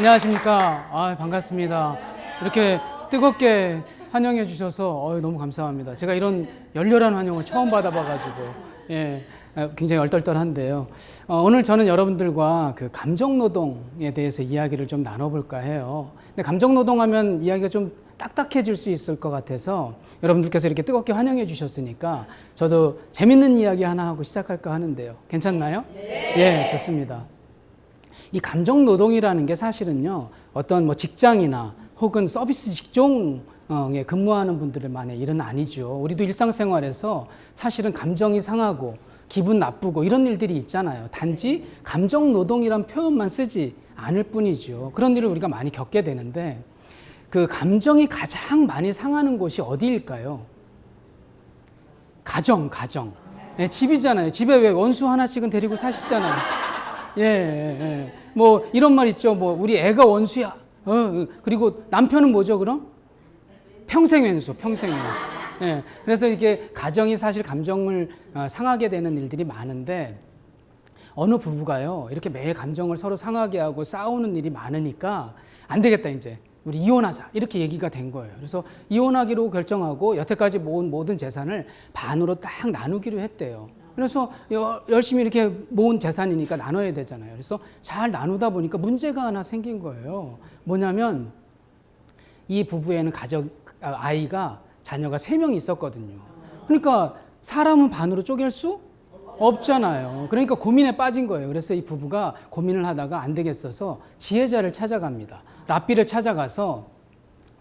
안녕하십니까. 반갑습니다. 이렇게 뜨겁게 환영해 주셔서 너무 감사합니다. 제가 이런 열렬한 환영을 처음 받아봐가지고 굉장히 얼떨떨한데요. 오늘 저는 여러분들과 그 감정노동에 대해서 이야기를 좀 나눠볼까 해요. 근데 감정노동하면 이야기가 좀 딱딱해질 수 있을 것 같아서 여러분들께서 이렇게 뜨겁게 환영해 주셨으니까 저도 재밌는 이야기 하나 하고 시작할까 하는데요. 괜찮나요? 네. 예, 좋습니다. 이 감정노동이라는 게 사실은요, 어떤 뭐 직장이나 혹은 서비스 직종에 근무하는 분들만의 일은 아니죠. 우리도 일상생활에서 사실은 감정이 상하고 기분 나쁘고 이런 일들이 있잖아요. 단지 감정노동이란 표현만 쓰지 않을 뿐이죠. 그런 일을 우리가 많이 겪게 되는데 그 감정이 가장 많이 상하는 곳이 어디일까요? 가정. 예, 집이잖아요. 집에 왜 원수 하나씩은 데리고 사시잖아요. 뭐 이런 말 있죠. 뭐 우리 애가 원수야. 그리고 남편은 뭐죠, 그럼? 평생 왼수. 예. 그래서 이게 가정이 사실 감정을 상하게 되는 일들이 많은데 어느 부부가요, 이렇게 매일 감정을 서로 상하게 하고 싸우는 일이 많으니까 안 되겠다, 이제. 우리 이혼하자. 이렇게 얘기가 된 거예요. 그래서 이혼하기로 결정하고 여태까지 모은 모든 재산을 반으로 딱 나누기로 했대요. 그래서 열심히 이렇게 모은 재산이니까 나눠야 되잖아요. 그래서 잘 나누다 보니까 문제가 하나 생긴 거예요. 뭐냐면 이 부부에는 아이가 자녀가 3명 있었거든요. 그러니까 사람은 반으로 쪼갤 수 없잖아요. 그러니까 고민에 빠진 거예요. 그래서 이 부부가 고민을 하다가 안 되겠어서 지혜자를 찾아갑니다. 랍비를 찾아가서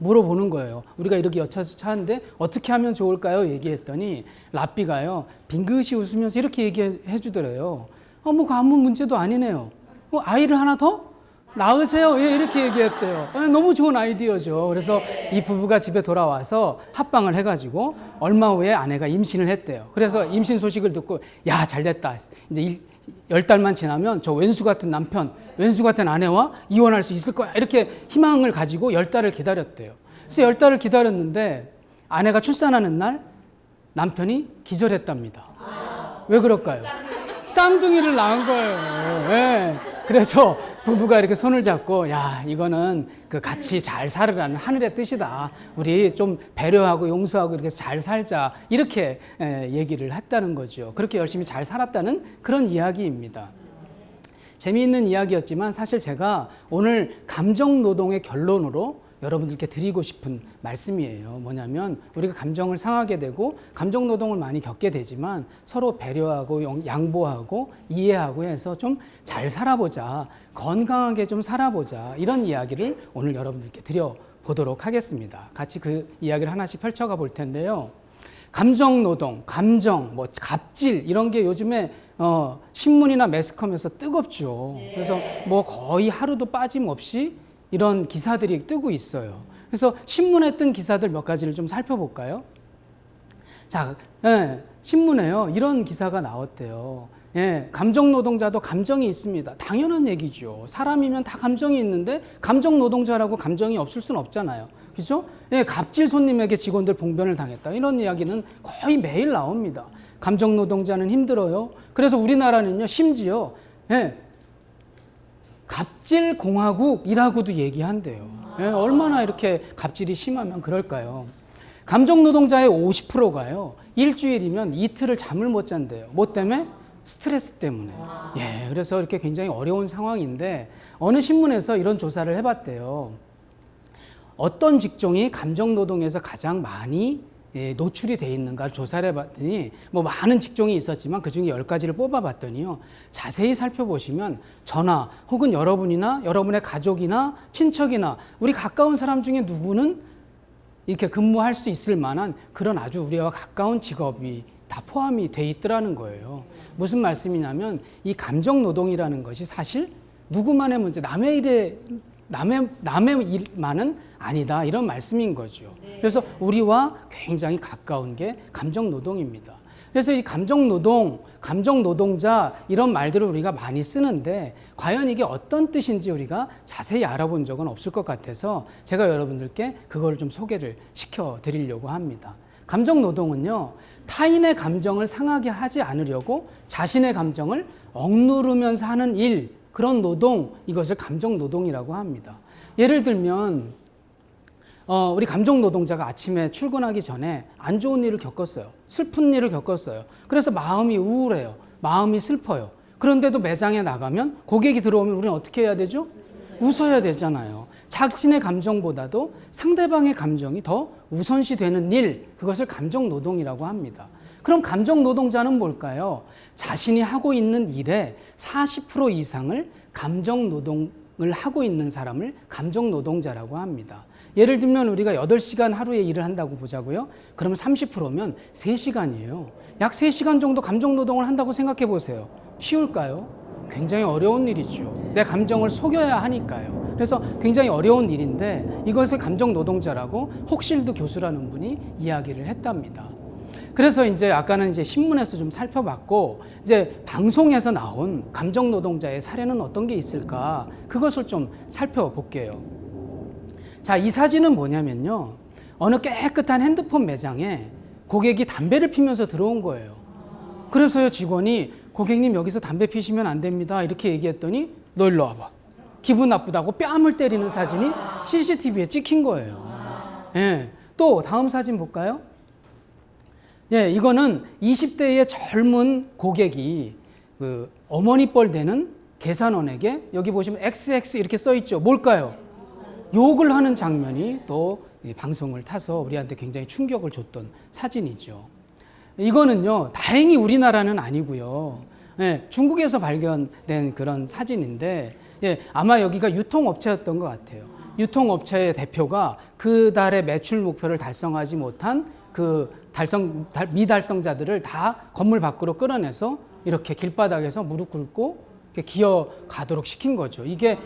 물어보는 거예요. 우리가 이렇게 여차하는데 어떻게 하면 좋을까요? 얘기했더니 랍비가요, 빙긋이 웃으면서 이렇게 얘기해 주더래요. 뭐 아무 문제도 아니네요. 아이를 하나 더 낳으세요. 이렇게 얘기했대요. 너무 좋은 아이디어죠. 그래서 이 부부가 집에 돌아와서 합방을 해가지고 얼마 후에 아내가 임신을 했대요. 그래서 임신 소식을 듣고 야, 잘 됐다. 이제 10달만 지나면 저 왼수 같은 남편, 왼수 같은 아내와 이혼할 수 있을 거야. 이렇게 희망을 가지고 10달을 기다렸대요. 그래서 10달을 기다렸는데 아내가 출산하는 날 남편이 기절했답니다. 왜 그럴까요? 쌍둥이를 낳은 거예요. 네. 그래서 부부가 이렇게 손을 잡고 야, 이거는 그 같이 잘 살으라는 하늘의 뜻이다. 우리 좀 배려하고 용서하고 이렇게 잘 살자. 이렇게 얘기를 했다는 거죠. 그렇게 열심히 잘 살았다는 그런 이야기입니다. 재미있는 이야기였지만 사실 제가 오늘 감정노동의 결론으로 여러분들께 드리고 싶은 말씀이에요. 뭐냐면 우리가 감정을 상하게 되고 감정노동을 많이 겪게 되지만 서로 배려하고 양보하고 이해하고 해서 좀 잘 살아보자, 건강하게 좀 살아보자, 이런 이야기를 오늘 여러분들께 드려보도록 하겠습니다. 같이 그 이야기를 하나씩 펼쳐가 볼 텐데요. 감정노동, 뭐 갑질 이런 게 요즘에 신문이나 매스컴에서 뜨겁죠. 그래서 뭐 거의 하루도 빠짐없이 이런 기사들이 뜨고 있어요. 그래서 신문에 뜬 기사들 몇 가지를 좀 살펴볼까요? 자, 신문에요, 이런 기사가 나왔대요. 감정 노동자도 감정이 있습니다. 당연한 얘기죠. 사람이면 다 감정이 있는데 감정 노동자라고 감정이 없을 수는 없잖아요. 그렇죠? 갑질 손님에게 직원들 봉변을 당했다. 이런 이야기는 거의 매일 나옵니다. 감정 노동자는 힘들어요. 그래서 우리나라는요, 심지어 갑질 공화국이라고도 얘기한대요. 얼마나 이렇게 갑질이 심하면 그럴까요? 감정 노동자의 50%가요, 일주일이면 이틀을 잠을 못 잔대요. 뭐 때문에? 스트레스 때문에. 그래서 이렇게 굉장히 어려운 상황인데 어느 신문에서 이런 조사를 해봤대요. 어떤 직종이 감정 노동에서 가장 많이 노출이 돼 있는가 조사를 해봤더니 뭐 많은 직종이 있었지만 그중에 10가지를 뽑아봤더니요, 자세히 살펴보시면 저나 혹은 여러분이나 여러분의 가족이나 친척이나 우리 가까운 사람 중에 누구는 이렇게 근무할 수 있을 만한 그런 아주 우리와 가까운 직업이 다 포함이 돼 있더라는 거예요. 무슨 말씀이냐면 이 감정 노동이라는 것이 사실 누구만의 문제, 남의 일만은 아니다, 이런 말씀인 거죠. 그래서 우리와 굉장히 가까운 게 감정 노동입니다. 그래서 이 감정 노동자 이런 말들을 우리가 많이 쓰는데 과연 이게 어떤 뜻인지 우리가 자세히 알아본 적은 없을 것 같아서 제가 여러분들께 그걸 좀 소개를 시켜드리려고 합니다. 감정 노동은요, 타인의 감정을 상하게 하지 않으려고 자신의 감정을 억누르면서 하는 일, 그런 노동, 이것을 감정 노동이라고 합니다. 예를 들면 우리 감정 노동자가 아침에 출근하기 전에 안 좋은 일을 겪었어요. 슬픈 일을 겪었어요. 그래서 마음이 우울해요. 마음이 슬퍼요. 그런데도 매장에 나가면 고객이 들어오면 우리는 어떻게 해야 되죠? 웃어야 되잖아요. 자신의 감정보다도 상대방의 감정이 더 우선시 되는 일, 그것을 감정 노동이라고 합니다. 그럼 감정 노동자는 뭘까요? 자신이 하고 있는 일의 40% 이상을 감정 노동을 하고 있는 사람을 감정 노동자라고 합니다. 예를 들면 우리가 8시간 하루에 일을 한다고 보자고요. 그러면 30%면 3시간이에요. 약 3시간 정도 감정 노동을 한다고 생각해 보세요. 쉬울까요? 굉장히 어려운 일이죠. 내 감정을 속여야 하니까요. 그래서 굉장히 어려운 일인데 이것을 감정 노동자라고 혹실드 교수라는 분이 이야기를 했답니다. 그래서 이제 아까는 이제 신문에서 좀 살펴봤고 이제 방송에서 나온 감정 노동자의 사례는 어떤 게 있을까? 그것을 좀 살펴볼게요. 자, 이 사진은 뭐냐면요. 어느 깨끗한 핸드폰 매장에 고객이 담배를 피면서 들어온 거예요. 그래서요, 직원이 고객님 여기서 담배 피시면 안 됩니다. 이렇게 얘기했더니 너 일로 와봐. 기분 나쁘다고 뺨을 때리는 사진이 CCTV에 찍힌 거예요. 예. 또 다음 사진 볼까요? 예, 이거는 20대의 젊은 고객이 그 어머니 뻘 되는 계산원에게 여기 보시면 XX 이렇게 써 있죠. 뭘까요? 욕을 하는 장면이 또 방송을 타서 우리한테 굉장히 충격을 줬던 사진이죠. 이거는요, 다행히 우리나라는 아니고요. 예, 중국에서 발견된 그런 사진인데, 예, 아마 여기가 유통업체였던 것 같아요. 유통업체의 대표가 그 달의 매출 목표를 달성하지 못한 그 미달성자들을 다 건물 밖으로 끌어내서 이렇게 길바닥에서 무릎 꿇고 기어가도록 시킨 거죠. 이게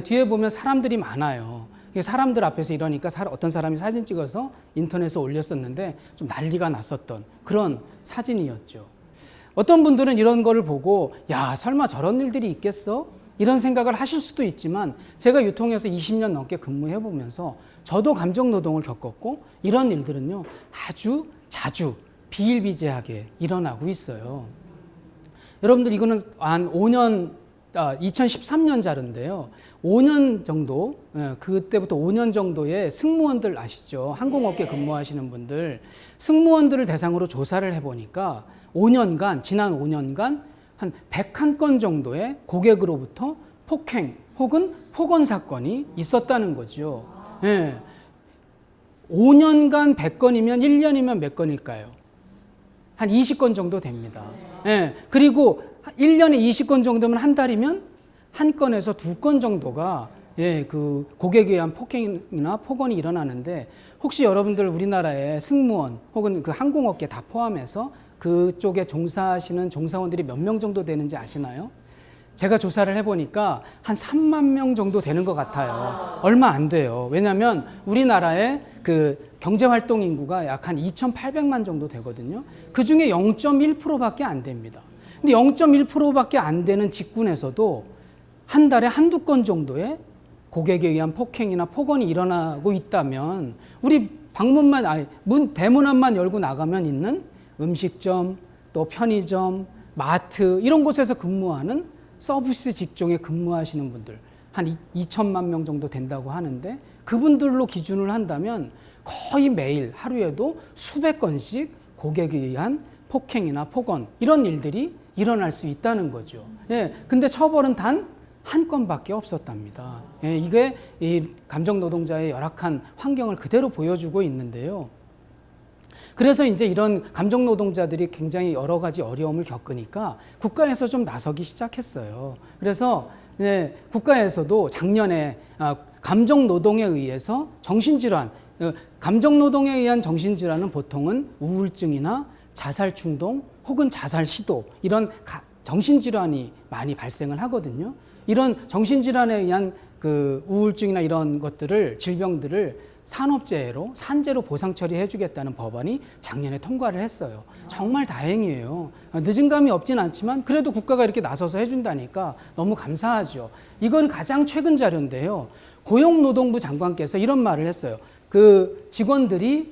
뒤에 보면 사람들이 많아요. 사람들 앞에서 이러니까 어떤 사람이 사진 찍어서 인터넷에 올렸었는데 좀 난리가 났었던 그런 사진이었죠. 어떤 분들은 이런 거를 보고 야, 설마 저런 일들이 있겠어? 이런 생각을 하실 수도 있지만 제가 유통에서 20년 넘게 근무해 보면서 저도 감정 노동을 겪었고 이런 일들은요, 아주 자주 비일비재하게 일어나고 있어요. 여러분들 이거는 한 5년 2013년 자료인데요. 5년 정도, 그때부터 5년 정도의 승무원들 아시죠? 항공업계 근무하시는 분들, 승무원들을 대상으로 조사를 해보니까 지난 5년간 한 101건 정도의 고객으로부터 폭행 혹은 폭언 사건이 있었다는 거죠. 예. 5년간 100건이면 1년이면 몇 건일까요? 한 20건 정도 됩니다. 예. 그리고 1년에 20건 정도면 한 달이면 한 건에서 2건 정도가 그 고객에 의한 폭행이나 폭언이 일어나는데 혹시 여러분들 우리나라의 승무원 혹은 그 항공업계 다 포함해서 그쪽에 종사하시는 종사원들이 몇 명 정도 되는지 아시나요? 제가 조사를 해보니까 한 3만 명 정도 되는 것 같아요. 얼마 안 돼요. 왜냐하면 우리나라의 그 경제활동 인구가 약 한 2,800만 정도 되거든요. 그중에 0.1%밖에 안 됩니다. 근데 0.1%밖에 안 되는 직군에서도 한 달에 한두 건 정도의 고객에 의한 폭행이나 폭언이 일어나고 있다면 우리 대문 앞만 열고 나가면 있는 음식점, 또 편의점, 마트 이런 곳에서 근무하는 서비스 직종에 근무하시는 분들 한 2천만 명 정도 된다고 하는데 그분들로 기준을 한다면 거의 매일 하루에도 수백 건씩 고객에 의한 폭행이나 폭언 이런 일들이 일어날 수 있다는 거죠. 예, 근데 처벌은 단 한 건밖에 없었답니다. 예, 이게 이 감정 노동자의 열악한 환경을 그대로 보여주고 있는데요. 그래서 이제 이런 감정 노동자들이 굉장히 여러 가지 어려움을 겪으니까 국가에서 좀 나서기 시작했어요. 그래서 국가에서도 작년에 감정 노동에 의해서 정신질환, 감정 노동에 의한 정신질환은 보통은 우울증이나 자살 충동 혹은 자살 시도 이런 정신질환이 많이 발생을 하거든요. 이런 정신질환에 의한 그 우울증이나 이런 것들을 질병들을 산업재해로 산재로 보상 처리해 주겠다는 법안이 작년에 통과를 했어요. 정말 다행이에요. 늦은 감이 없진 않지만 그래도 국가가 이렇게 나서서 해준다니까 너무 감사하죠. 이건 가장 최근 자료인데요. 고용노동부 장관께서 이런 말을 했어요. 그 직원들이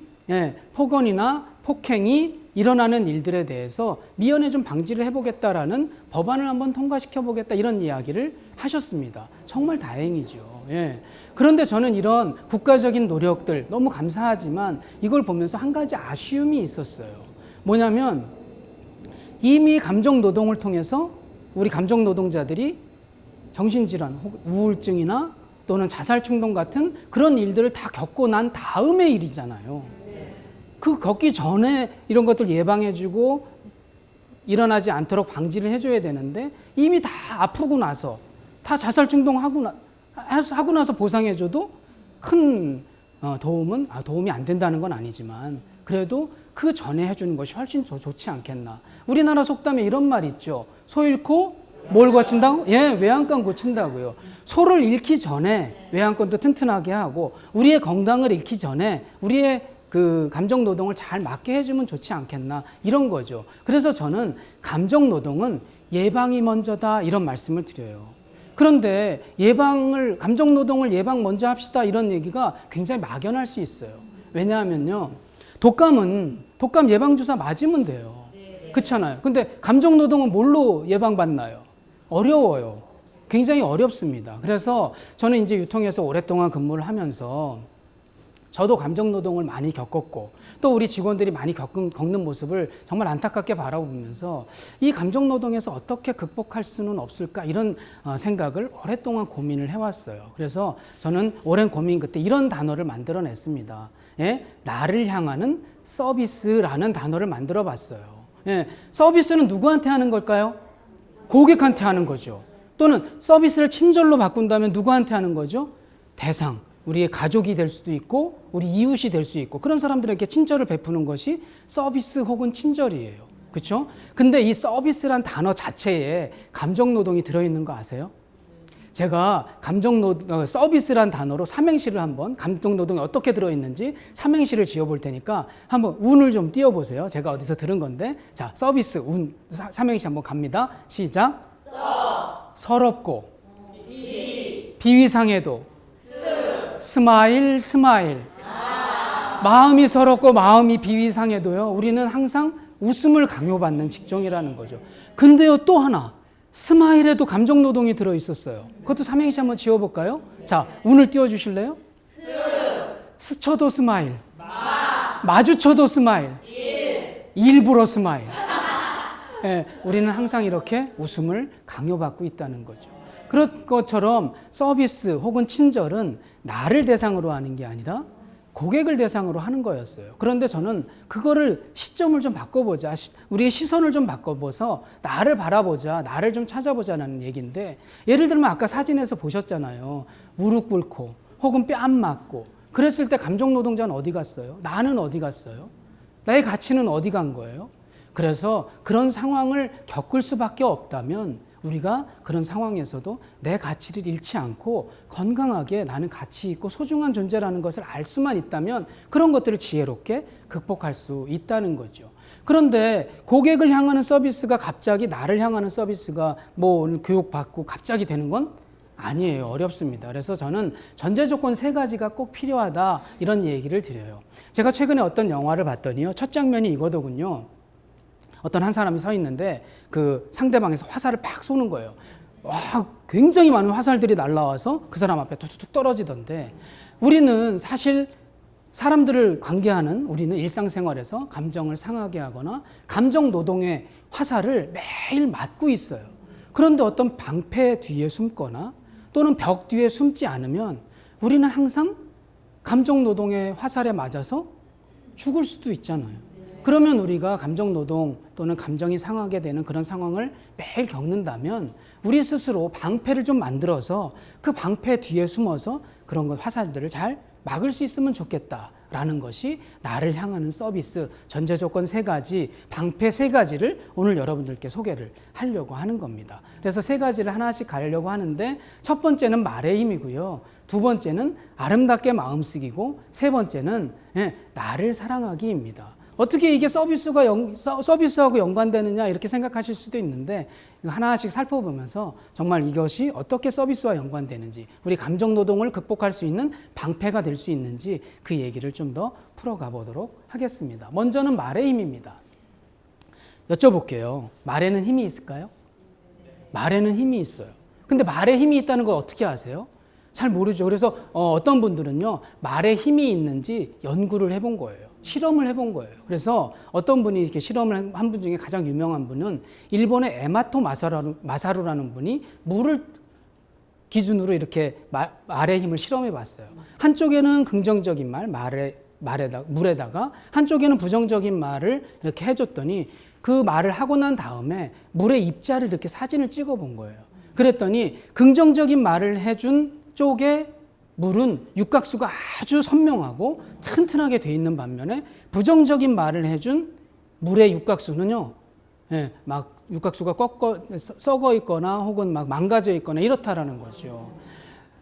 폭언이나 폭행이 일어나는 일들에 대해서 미연에 좀 방지를 해보겠다라는 법안을 한번 통과시켜보겠다 이런 이야기를 하셨습니다. 정말 다행이죠. 예. 그런데 저는 이런 국가적인 노력들 너무 감사하지만 이걸 보면서 한 가지 아쉬움이 있었어요. 뭐냐면 이미 감정노동을 통해서 우리 감정노동자들이 정신질환, 우울증이나 또는 자살충동 같은 그런 일들을 다 겪고 난 다음의 일이잖아요. 그 겪기 전에 이런 것들 예방해주고 일어나지 않도록 방지를 해줘야 되는데 이미 다 아프고 나서 다 자살충동하고 하고 나서 보상해줘도 큰 도움이 안 된다는 건 아니지만 그래도 그 전에 해주는 것이 훨씬 좋지 않겠나. 우리나라 속담에 이런 말 있죠. 소 잃고 뭘 고친다고? 예, 외양간 고친다고요. 소를 잃기 전에 외양간도 튼튼하게 하고 우리의 건강을 잃기 전에 우리의 그 감정 노동을 잘 맞게 해주면 좋지 않겠나 이런 거죠. 그래서 저는 감정 노동은 예방이 먼저다 이런 말씀을 드려요. 그런데 감정 노동을 예방 먼저 합시다 이런 얘기가 굉장히 막연할 수 있어요. 왜냐하면요, 독감 예방 주사 맞으면 돼요. 그렇잖아요. 근데 감정 노동은 뭘로 예방받나요? 어려워요. 굉장히 어렵습니다. 그래서 저는 이제 유통에서 오랫동안 근무를 하면서 저도 감정 노동을 많이 겪었고 또 우리 직원들이 많이 겪는 모습을 정말 안타깝게 바라보면서 이 감정 노동에서 어떻게 극복할 수는 없을까 이런 생각을 오랫동안 고민을 해왔어요. 그래서 저는 오랜 고민 끝에 이런 단어를 만들어냈습니다. 예? 나를 향하는 서비스라는 단어를 만들어 봤어요. 예? 서비스는 누구한테 하는 걸까요? 고객한테 하는 거죠. 또는 서비스를 친절로 바꾼다면 누구한테 하는 거죠? 대상. 우리의 가족이 될 수도 있고 우리 이웃이 될 수 있고 그런 사람들에게 친절을 베푸는 것이 서비스 혹은 친절이에요. 그렇죠? 근데 이 서비스란 단어 자체에 감정노동이 들어있는 거 아세요? 제가 서비스란 단어로 삼행시를 한번 감정노동이 어떻게 들어있는지 삼행시를 지어볼 테니까 한번 운을 좀 띄워보세요. 제가 어디서 들은 건데 자, 서비스, 운 삼행시 한번 갑니다. 시작. 서럽고 비위상해도 스마일. 마음이 서럽고 마음이 비위상해도요 우리는 항상 웃음을 강요받는 직종이라는 거죠. 근데요 또 하나 스마일에도 감정노동이 들어있었어요. 그것도 삼행시 한번 지어볼까요? 자, 운을 띄워주실래요? 스쳐도 스마일, 마주쳐도 스마일, 일부러 스마일. 예, 우리는 항상 이렇게 웃음을 강요받고 있다는 거죠. 그런 것처럼 서비스 혹은 친절은 나를 대상으로 하는 게 아니라 고객을 대상으로 하는 거였어요. 그런데 저는 그거를 시점을 좀 바꿔보자. 우리의 시선을 좀 바꿔보서 나를 바라보자. 나를 좀 찾아보자는 얘기인데 예를 들면 아까 사진에서 보셨잖아요. 무릎 꿇고 혹은 뺨 맞고 그랬을 때 감정노동자는 어디 갔어요? 나는 어디 갔어요? 나의 가치는 어디 간 거예요? 그래서 그런 상황을 겪을 수밖에 없다면 우리가 그런 상황에서도 내 가치를 잃지 않고 건강하게 나는 가치 있고 소중한 존재라는 것을 알 수만 있다면 그런 것들을 지혜롭게 극복할 수 있다는 거죠. 그런데 고객을 향하는 서비스가 갑자기 나를 향하는 서비스가 뭐 교육받고 갑자기 되는 건 아니에요. 어렵습니다. 그래서 저는 전제 조건 3가지가 꼭 필요하다 이런 얘기를 드려요. 제가 최근에 어떤 영화를 봤더니요. 첫 장면이 이거더군요. 어떤 한 사람이 서 있는데 그 상대방에서 화살을 팍 쏘는 거예요. 와, 굉장히 많은 화살들이 날라와서 그 사람 앞에 툭툭 떨어지던데 우리는 사실 사람들을 관계하는 우리는 일상생활에서 감정을 상하게 하거나 감정 노동의 화살을 매일 맞고 있어요. 그런데 어떤 방패 뒤에 숨거나 또는 벽 뒤에 숨지 않으면 우리는 항상 감정 노동의 화살에 맞아서 죽을 수도 있잖아요. 그러면 우리가 감정노동 또는 감정이 상하게 되는 그런 상황을 매일 겪는다면 우리 스스로 방패를 좀 만들어서 그 방패 뒤에 숨어서 그런 것 화살들을 잘 막을 수 있으면 좋겠다라는 것이 나를 향하는 서비스 전제 조건 3가지 방패 3가지를 오늘 여러분들께 소개를 하려고 하는 겁니다. 그래서 3가지를 하나씩 가려고 하는데 첫 번째는 말의 힘이고요. 2번째는 아름답게 마음쓰기고 3번째는 나를 사랑하기입니다. 어떻게 이게 서비스하고 연관되느냐 이렇게 생각하실 수도 있는데 하나씩 살펴보면서 정말 이것이 어떻게 서비스와 연관되는지 우리 감정노동을 극복할 수 있는 방패가 될 수 있는지 그 얘기를 좀 더 풀어가 보도록 하겠습니다. 먼저는 말의 힘입니다. 여쭤볼게요. 말에는 힘이 있을까요? 말에는 힘이 있어요. 근데 말에 힘이 있다는 걸 어떻게 아세요? 잘 모르죠. 그래서 어떤 분들은요, 말에 힘이 있는지 연구를 해본 거예요. 실험을 해본 거예요. 그래서 어떤 분이 이렇게 실험을 한 분 중에 가장 유명한 분은 일본의 에마토 마사루라는 분이 물을 기준으로 이렇게 말의 힘을 실험해 봤어요. 한쪽에는 긍정적인 물에다가 한쪽에는 부정적인 말을 이렇게 해줬더니 그 말을 하고 난 다음에 물의 입자를 이렇게 사진을 찍어 본 거예요. 그랬더니 긍정적인 말을 해준 쪽에 물은 육각수가 아주 선명하고 튼튼하게 돼 있는 반면에 부정적인 말을 해준 물의 육각수는요, 막 육각수가 썩어 있거나 혹은 막 망가져 있거나 이렇다라는 거죠.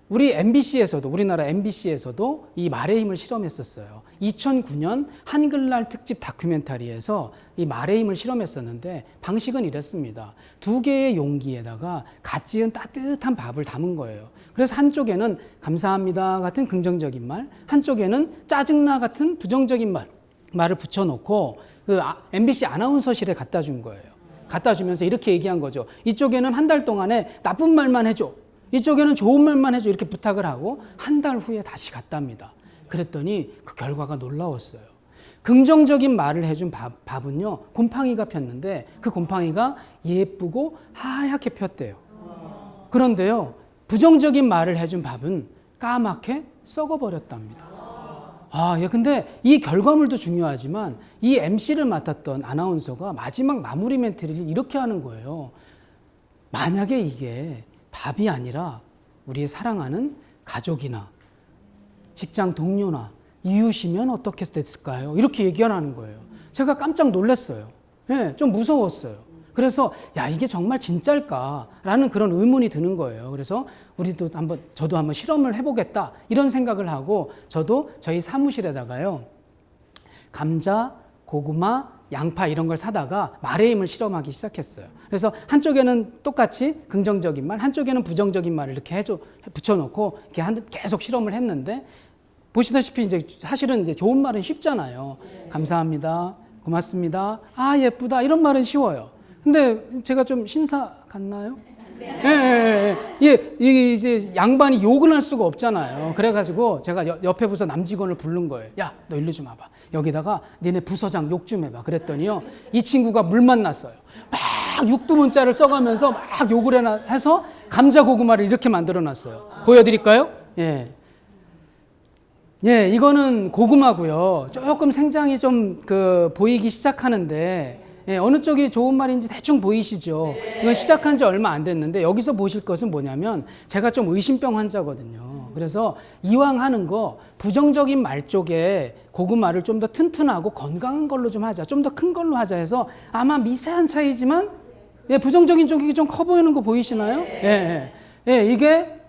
우리나라 MBC에서도 이 말의 힘을 실험했었어요. 2009년 한글날 특집 다큐멘터리에서 이 말의 힘을 실험했었는데 방식은 이랬습니다. 2개의 용기에다가 갓 지은 따뜻한 밥을 담은 거예요. 그래서 한쪽에는 감사합니다 같은 긍정적인 말, 한쪽에는 짜증나 같은 부정적인 말을 붙여놓고 그 MBC 아나운서실에 갖다 준 거예요. 갖다 주면서 이렇게 얘기한 거죠. 이쪽에는 한 달 동안에 나쁜 말만 해줘. 이쪽에는 좋은 말만 해줘. 이렇게 부탁을 하고 한 달 후에 다시 갔답니다. 그랬더니 그 결과가 놀라웠어요. 긍정적인 말을 해준 밥은요, 곰팡이가 폈는데 그 곰팡이가 예쁘고 하얗게 폈대요. 그런데요, 부정적인 말을 해준 밥은 까맣게 썩어버렸답니다. 근데 이 결과물도 중요하지만 이 MC를 맡았던 아나운서가 마지막 마무리 멘트를 이렇게 하는 거예요. 만약에 이게 밥이 아니라 우리의 사랑하는 가족이나 직장 동료나 이웃이면 어떻게 됐을까요? 이렇게 얘기하는 거예요. 제가 깜짝 놀랐어요. 좀 무서웠어요. 그래서 이게 정말 진짜일까라는 그런 의문이 드는 거예요. 그래서 저도 한번 실험을 해보겠다 이런 생각을 하고 저도 저희 사무실에다가요, 감자, 고구마, 양파 이런 걸 사다가 말의 힘을 실험하기 시작했어요. 그래서 한쪽에는 똑같이 긍정적인 말, 한쪽에는 부정적인 말을 이렇게 붙여놓고 이렇게 계속 실험을 했는데, 보시다시피 사실은 좋은 말은 쉽잖아요. 감사합니다, 고맙습니다, 예쁘다 이런 말은 쉬워요. 근데 제가 좀 신사 같나요? 이제 양반이 욕을 할 수가 없잖아요. 그래가지고 제가 옆에 부서 남직원을 부른 거예요. 야, 너 일로 좀 와봐. 여기다가 니네 부서장 욕 좀 해봐. 그랬더니요, 이 친구가 물 만났어요. 막 육두문자를 써가면서 막 욕을 해서 감자 고구마를 이렇게 만들어놨어요. 보여드릴까요? 이거는 고구마고요. 조금 생장이 좀 보이기 시작하는데, 어느 쪽이 좋은 말인지 대충 보이시죠? 이건 시작한 지 얼마 안 됐는데 여기서 보실 것은 뭐냐면, 제가 좀 의심병 환자거든요. 그래서 이왕 하는 거 부정적인 말 쪽에 고구마를 좀 더 튼튼하고 건강한 걸로 좀 하자, 좀 더 큰 걸로 하자 해서 아마 미세한 차이지만 부정적인 쪽이 좀 커 보이는 거 보이시나요? 이게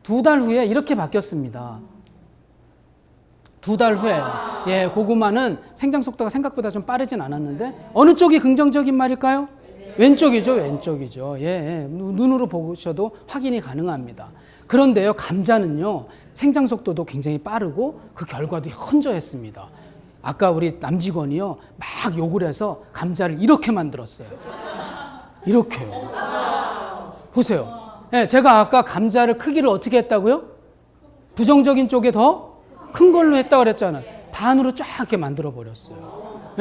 2달 후에 이렇게 바뀌었습니다. 2달 후에. 고구마는 생장 속도가 생각보다 좀 빠르진 않았는데 어느 쪽이 긍정적인 말일까요? 왼쪽이죠. 눈으로 보셔도 확인이 가능합니다. 그런데요, 감자는요, 생장 속도도 굉장히 빠르고 그 결과도 현저했습니다. 아까 우리 남직원이요, 막 욕을 해서 감자를 이렇게 만들었어요. 이렇게요. 보세요. 제가 아까 감자를 크기를 어떻게 했다고요? 부정적인 쪽에 더 큰 걸로 했다고 그랬잖아요. 반으로 쫙 이렇게 만들어 버렸어요.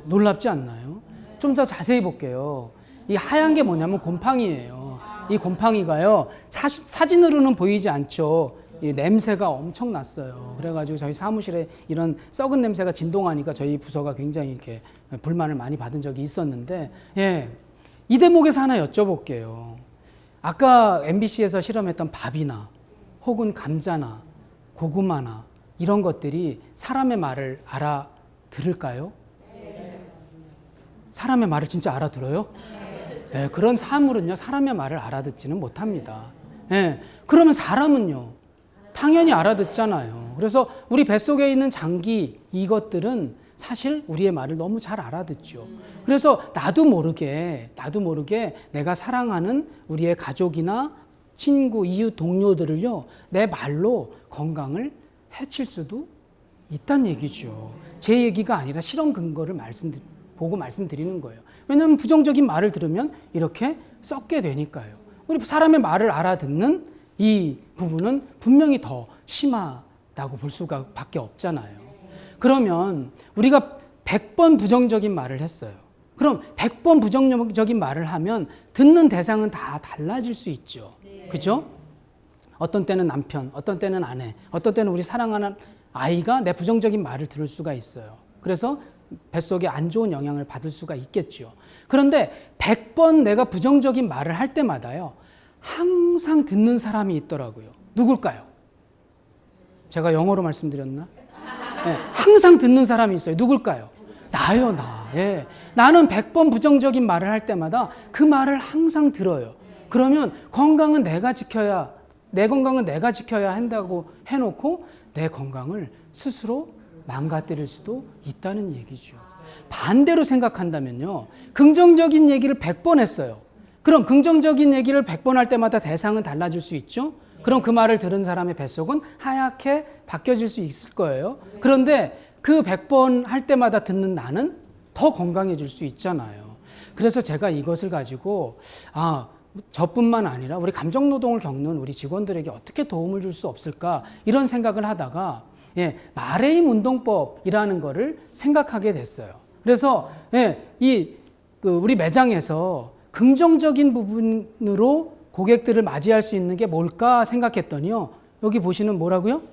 놀랍지 않나요? 좀 더 자세히 볼게요. 이 하얀 게 뭐냐면 곰팡이예요. 이 곰팡이가요, 사진으로는 보이지 않죠. 이 냄새가 엄청 났어요. 그래가지고 저희 사무실에 이런 썩은 냄새가 진동하니까 저희 부서가 굉장히 이렇게 불만을 많이 받은 적이 있었는데, 이 대목에서 하나 여쭤볼게요. 아까 MBC에서 실험했던 밥이나 혹은 감자나 고구마나 이런 것들이 사람의 말을 알아들을까요? 사람의 말을 진짜 알아들어요? 그런 사물은요, 사람의 말을 알아듣지는 못합니다. 그러면 사람은요, 당연히 알아듣잖아요. 그래서 우리 뱃속에 있는 장기, 이것들은 사실 우리의 말을 너무 잘 알아듣죠. 그래서 나도 모르게 내가 사랑하는 우리의 가족이나 친구, 이웃, 동료들을요, 내 말로 건강을 해칠 수도 있다는 얘기죠. 제 얘기가 아니라 실험 근거를 보고 말씀드리는 거예요. 왜냐하면 부정적인 말을 들으면 이렇게 썩게 되니까요. 우리 사람의 말을 알아듣는 이 부분은 분명히 더 심하다고 볼 수가 밖에 없잖아요. 그러면 우리가 100번 부정적인 말을 했어요. 그럼 100번 부정적인 말을 하면 듣는 대상은 다 달라질 수 있죠. 그죠? 어떤 때는 남편, 어떤 때는 아내, 어떤 때는 우리 사랑하는 아이가 내 부정적인 말을 들을 수가 있어요. 그래서 뱃속에 안 좋은 영향을 받을 수가 있겠죠. 그런데 100번 내가 부정적인 말을 할 때마다요, 항상 듣는 사람이 있더라고요. 누굴까요? 제가 영어로 말씀드렸나? 네, 항상 듣는 사람이 있어요. 누굴까요? 나요, 나. 예. 나는 100번 부정적인 말을 할 때마다 그 말을 항상 들어요. 그러면 건강은 내가 지켜야, 내 건강은 내가 지켜야 한다고 해놓고 내 건강을 스스로 망가뜨릴 수도 있다는 얘기죠. 반대로 생각한다면요, 긍정적인 얘기를 100번 했어요. 그럼 긍정적인 얘기를 100번 할 때마다 대상은 달라질 수 있죠. 그럼 그 말을 들은 사람의 뱃속은 하얗게 바뀌어질 수 있을 거예요. 그런데 그 100번 할 때마다 듣는 나는 더 건강해질 수 있잖아요. 그래서 제가 이것을 가지고 저뿐만 아니라 우리 감정노동을 겪는 우리 직원들에게 어떻게 도움을 줄 수 없을까 이런 생각을 하다가 마레임 운동법이라는 거를 생각하게 됐어요. 그래서 우리 매장에서 긍정적인 부분으로 고객들을 맞이할 수 있는 게 뭘까 생각했더니요. 여기 보시는 뭐라고요?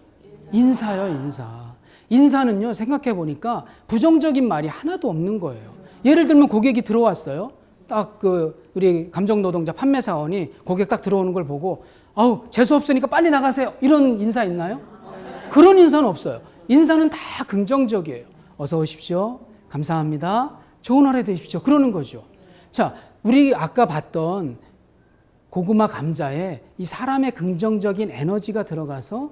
인사요, 인사. 인사는요, 생각해 보니까 부정적인 말이 하나도 없는 거예요. 예를 들면 고객이 들어왔어요. 딱 우리 감정노동자 판매사원이 고객 딱 들어오는 걸 보고 재수 없으니까 빨리 나가세요. 이런 인사 있나요? 그런 인사는 없어요. 인사는 다 긍정적이에요. 어서 오십시오. 감사합니다. 좋은 하루 되십시오. 그러는 거죠. 자, 우리 아까 봤던 고구마 감자에 이 사람의 긍정적인 에너지가 들어가서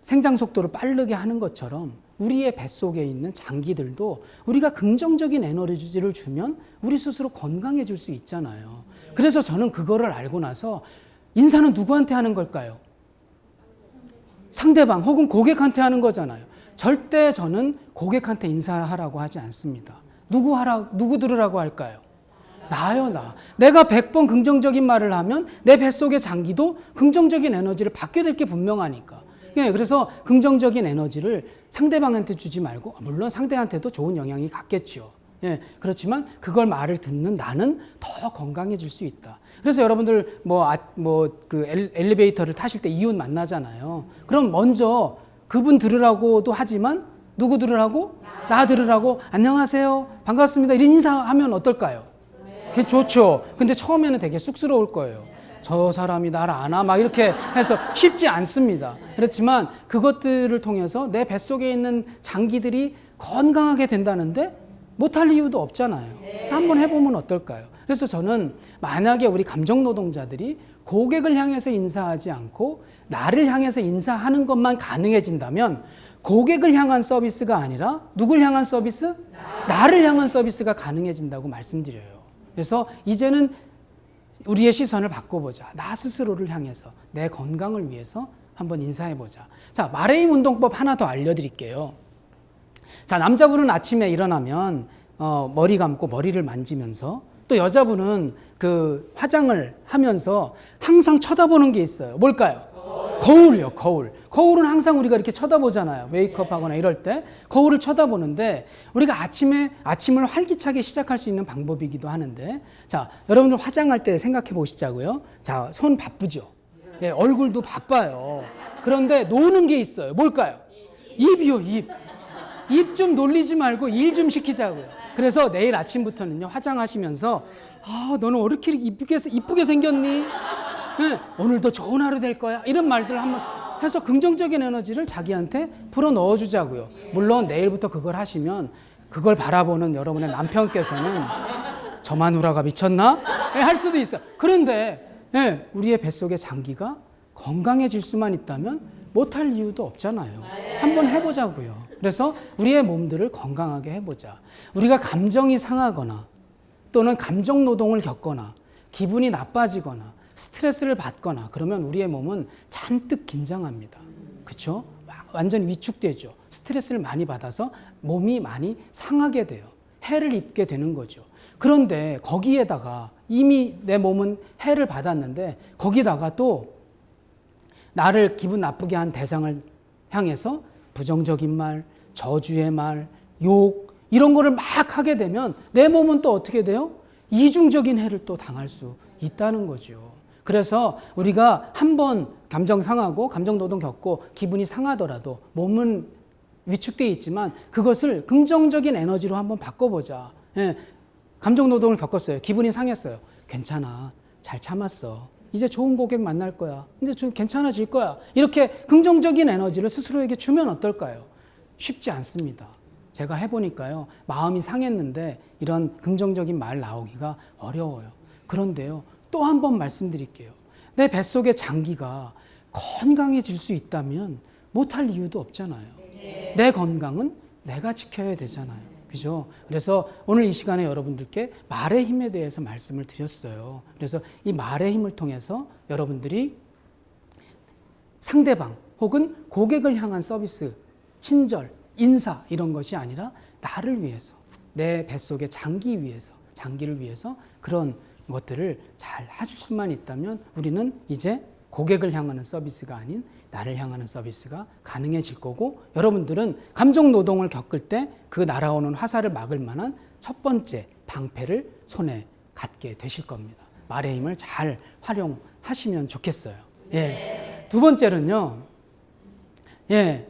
생장 속도를 빠르게 하는 것처럼 우리의 뱃속에 있는 장기들도 우리가 긍정적인 에너지를 주면 우리 스스로 건강해질 수 있잖아요. 그래서 저는 그거를 알고 나서 인사는 누구한테 하는 걸까요? 상대방 혹은 고객한테 하는 거잖아요. 절대 저는 고객한테 인사하라고 하지 않습니다. 누구 들으라고 할까요? 나요, 나. 내가 100번 긍정적인 말을 하면 내 뱃속의 장기도 긍정적인 에너지를 받게 될 게 분명하니까. 그래서 긍정적인 에너지를 상대방한테 주지 말고, 물론 상대한테도 좋은 영향이 갔겠죠. 그렇지만 그걸 말을 듣는 나는 더 건강해질 수 있다. 그래서 여러분들 엘리베이터를 타실 때 이웃 만나잖아요. 그럼 먼저 그분 들으라고도 하지만 누구 들으라고? 나 들으라고. 안녕하세요. 반갑습니다. 이런 인사하면 어떨까요? 그게 좋죠. 근데 처음에는 되게 쑥스러울 거예요. 저 사람이 나를 아나? 막 이렇게 해서 쉽지 않습니다. 그렇지만 그것들을 통해서 내 뱃속에 있는 장기들이 건강하게 된다는데 못할 이유도 없잖아요. 그래서 한번 해보면 어떨까요? 그래서 저는 만약에 우리 감정노동자들이 고객을 향해서 인사하지 않고 나를 향해서 인사하는 것만 가능해진다면 고객을 향한 서비스가 아니라 누굴 향한 서비스? 나를 향한 서비스가 가능해진다고 말씀드려요. 그래서 이제는 우리의 시선을 바꿔보자. 나 스스로를 향해서 내 건강을 위해서 한번 인사해보자. 자, 마레임 운동법 하나 더 알려드릴게요. 자, 남자분은 아침에 일어나면 머리 감고 머리를 만지면서 또 여자분은 그 화장을 하면서 항상 쳐다보는 게 있어요. 뭘까요? 거울이요, 거울. 거울은 항상 우리가 이렇게 쳐다보잖아요. 메이크업 하거나 이럴 때 거울을 쳐다보는데 우리가 아침을 활기차게 시작할 수 있는 방법이기도 하는데, 자, 여러분들 화장할 때 생각해 보시자고요. 자, 손 바쁘죠? 얼굴도 바빠요. 그런데 노는 게 있어요. 뭘까요? 입이요, 입. 입 좀 놀리지 말고 일 좀 시키자고요. 그래서 내일 아침부터는요, 화장하시면서 너는 왜 이렇게 이쁘게 생겼니? 오늘도 좋은 하루 될 거야. 이런 말들 한번 해서 긍정적인 에너지를 자기한테 불어 넣어주자고요. 물론 내일부터 그걸 하시면 그걸 바라보는 여러분의 남편께서는 저만 우라가 미쳤나? 할 수도 있어요. 그런데 우리의 뱃속의 장기가 건강해질 수만 있다면 못할 이유도 없잖아요. 한번 해보자고요. 그래서 우리의 몸들을 건강하게 해보자. 우리가 감정이 상하거나 또는 감정 노동을 겪거나 기분이 나빠지거나 스트레스를 받거나 그러면 우리의 몸은 잔뜩 긴장합니다. 그렇죠? 완전 위축되죠. 스트레스를 많이 받아서 몸이 많이 상하게 돼요. 해를 입게 되는 거죠. 그런데 거기에다가 이미 내 몸은 해를 받았는데 거기다가 또 나를 기분 나쁘게 한 대상을 향해서 부정적인 말, 저주의 말, 욕 이런 거를 막 하게 되면 내 몸은 또 어떻게 돼요? 이중적인 해를 또 당할 수 있다는 거죠. 그래서 우리가 한번 감정 상하고 감정 노동 겪고 기분이 상하더라도 몸은 위축되어 있지만 그것을 긍정적인 에너지로 한번 바꿔보자. 예, 감정 노동을 겪었어요. 기분이 상했어요. 괜찮아. 잘 참았어. 이제 좋은 고객 만날 거야. 이제 좀 괜찮아질 거야. 이렇게 긍정적인 에너지를 스스로에게 주면 어떨까요? 쉽지 않습니다. 제가 해보니까요. 마음이 상했는데 이런 긍정적인 말 나오기가 어려워요. 그런데요. 또 한 번 말씀드릴게요. 내 뱃속의 장기가 건강해질 수 있다면 못할 이유도 없잖아요. 내 건강은 내가 지켜야 되잖아요. 그죠? 그래서 오늘 이 시간에 여러분들께 말의 힘에 대해서 말씀을 드렸어요. 그래서 이 말의 힘을 통해서 여러분들이 상대방 혹은 고객을 향한 서비스, 친절, 인사 이런 것이 아니라 나를 위해서, 내 뱃속의 장기를 위해서 그런 것들을 잘 해줄 수만 있다면 우리는 이제 고객을 향하는 서비스가 아닌 나를 향하는 서비스가 가능해질 거고 여러분들은 감정 노동을 겪을 때 그 날아오는 화살을 막을 만한 첫 번째 방패를 손에 갖게 되실 겁니다. 말의 힘을 잘 활용하시면 좋겠어요. 예. 두 번째는요. 예.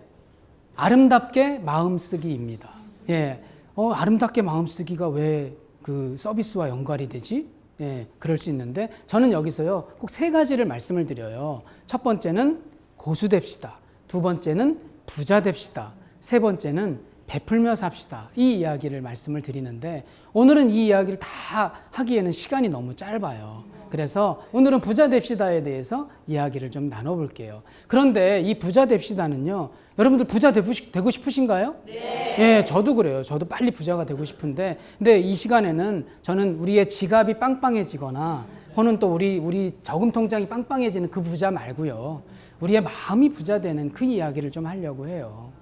아름답게 마음쓰기입니다. 예. 아름답게 마음쓰기가 왜 그 서비스와 연관이 되지? 예, 그럴 수 있는데 저는 여기서요 꼭 세 가지를 말씀을 드려요. 첫 번째는 고수 됩시다. 두 번째는 부자 됩시다. 세 번째는 베풀며 삽시다. 이 이야기를 말씀을 드리는데 오늘은 이 이야기를 다 하기에는 시간이 너무 짧아요. 그래서 오늘은 부자 됩시다에 대해서 이야기를 좀 나눠볼게요. 그런데 이 부자 됩시다는요. 여러분들 부자 되고 싶으신가요? 네. 예, 저도 그래요. 저도 빨리 부자가 되고 싶은데 근데 이 시간에는 저는 우리의 지갑이 빵빵해지거나 혹은 또 우리 저금 통장이 빵빵해지는 그 부자 말고요. 우리의 마음이 부자 되는 그 이야기를 좀 하려고 해요.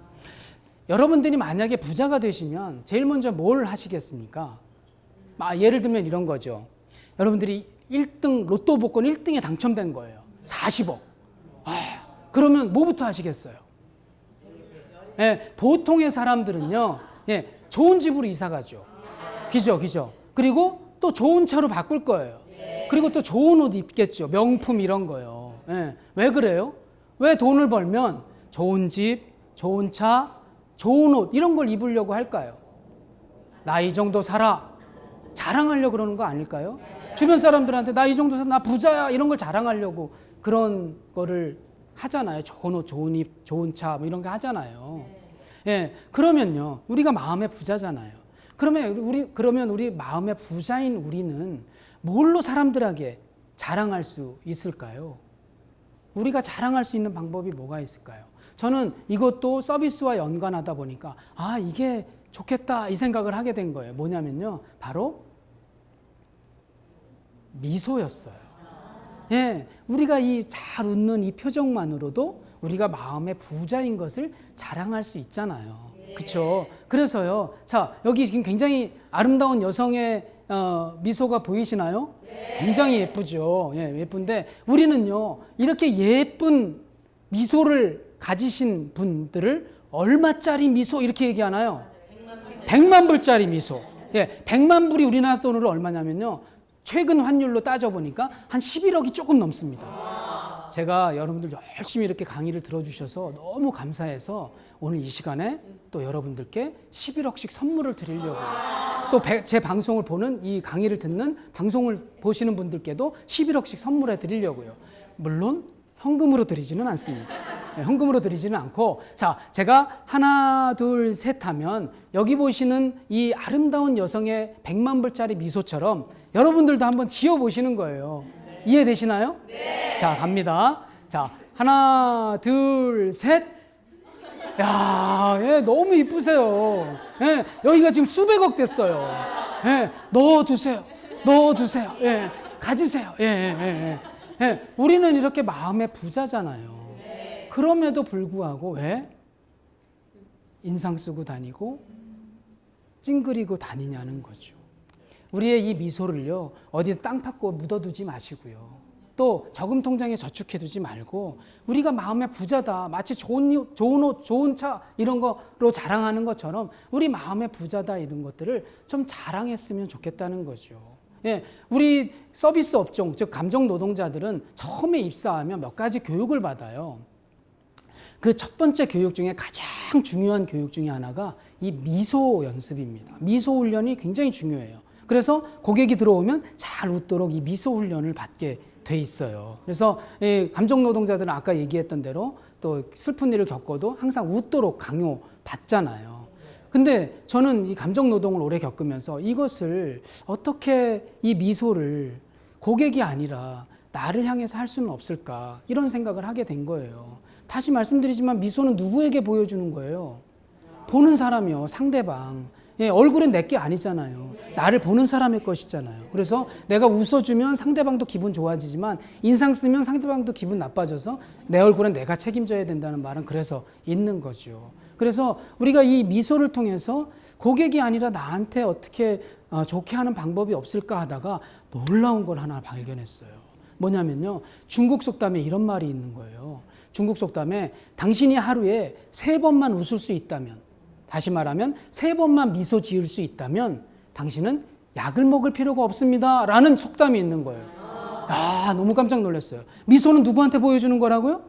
여러분들이 만약에 부자가 되시면 제일 먼저 뭘 하시겠습니까? 예를 들면 이런 거죠. 여러분들이 1등 로또 복권 1등에 당첨된 거예요. 40억. 그러면 뭐부터 하시겠어요? 예, 보통의 사람들은요. 예, 좋은 집으로 이사 가죠. 그죠. 그리고 또 좋은 차로 바꿀 거예요. 그리고 또 좋은 옷 입겠죠. 명품 이런 거요. 예, 왜 그래요? 왜 돈을 벌면 좋은 집, 좋은 차, 좋은 옷 이런 걸 입으려고 할까요? 나 이 정도 살아. 자랑하려고 그러는 거 아닐까요? 주변 사람들한테 나 이 정도 살아, 나 부자야 이런 걸 자랑하려고 그런 거를 하잖아요. 좋은 옷, 좋은 입, 좋은 차 뭐 이런 거 하잖아요. 예, 그러면요. 우리가 마음의 부자잖아요. 그러면 우리 마음의 부자인 우리는 뭘로 사람들에게 자랑할 수 있을까요? 우리가 자랑할 수 있는 방법이 뭐가 있을까요? 저는 이것도 서비스와 연관하다 보니까 이게 좋겠다 이 생각을 하게 된 거예요. 뭐냐면요. 바로 미소였어요. 예, 우리가 이 잘 웃는 이 표정만으로도 우리가 마음의 부자인 것을 자랑할 수 있잖아요. 그렇죠? 그래서요. 자, 여기 지금 굉장히 아름다운 여성의 미소가 보이시나요? 굉장히 예쁘죠. 예, 예쁜데 우리는요. 이렇게 예쁜 미소를 가지신 분들을 얼마짜리 미소 이렇게 얘기하나요? 100만 불짜리 미소. 예, 100만 불이 우리나라 돈으로 얼마냐면요. 최근 환율로 따져보니까 한 11억이 조금 넘습니다. 제가 여러분들 열심히 이렇게 강의를 들어주셔서 너무 감사해서 오늘 이 시간에 또 여러분들께 11억씩 선물을 드리려고 또 제 방송을 보는 이 강의를 듣는 방송을 보시는 분들께도 11억씩 선물해 드리려고요. 물론 현금으로 드리지는 않습니다. 네, 현금으로 드리지는 않고 자 제가 하나 둘 셋 하면 여기 보시는 이 아름다운 여성의 100만 불짜리 미소처럼 여러분들도 한번 지어보시는 거예요. 이해되시나요? 네. 자 갑니다. 자 하나 둘 셋. 야, 예, 너무 이쁘세요. 예, 여기가 지금 수백억 됐어요. 예, 넣어두세요. 예, 가지세요. 예. 우리는 이렇게 마음의 부자잖아요. 그럼에도 불구하고 왜 인상 쓰고 다니고 찡그리고 다니냐는 거죠. 우리의 이 미소를요, 어디 땅 파고 묻어두지 마시고요. 또 저금 통장에 저축해두지 말고 우리가 마음의 부자다, 마치 좋은 옷, 좋은 차 이런 거로 자랑하는 것처럼 우리 마음의 부자다 이런 것들을 좀 자랑했으면 좋겠다는 거죠. 예, 우리 서비스 업종, 즉 감정 노동자들은 처음에 입사하면 몇 가지 교육을 받아요. 그 첫 번째 교육 중에 가장 중요한 교육 중에 하나가 이 미소 연습입니다. 미소 훈련이 굉장히 중요해요. 그래서 고객이 들어오면 잘 웃도록 이 미소 훈련을 받게 돼 있어요. 그래서 감정 노동자들은 아까 얘기했던 대로 또 슬픈 일을 겪어도 항상 웃도록 강요 받잖아요. 근데 저는 이 감정 노동을 오래 겪으면서 이것을 어떻게 이 미소를 고객이 아니라 나를 향해서 할 수는 없을까 이런 생각을 하게 된 거예요. 다시 말씀드리지만 미소는 누구에게 보여주는 거예요? 보는 사람이요, 상대방. 예, 얼굴은 내게 아니잖아요. 나를 보는 사람의 것이잖아요. 그래서 내가 웃어주면 상대방도 기분 좋아지지만 인상 쓰면 상대방도 기분 나빠져서 내 얼굴은 내가 책임져야 된다는 말은 그래서 있는 거죠. 그래서 우리가 이 미소를 통해서 고객이 아니라 나한테 어떻게 좋게 하는 방법이 없을까 하다가 놀라운 걸 하나 발견했어요. 뭐냐면요, 중국 속담에 이런 말이 있는 거예요. 중국 속담에 당신이 하루에 3번만 웃을 수 있다면, 다시 말하면 3번만 미소 지을 수 있다면 당신은 약을 먹을 필요가 없습니다 라는 속담이 있는 거예요. 아, 너무 깜짝 놀랐어요. 미소는 누구한테 보여주는 거라고요?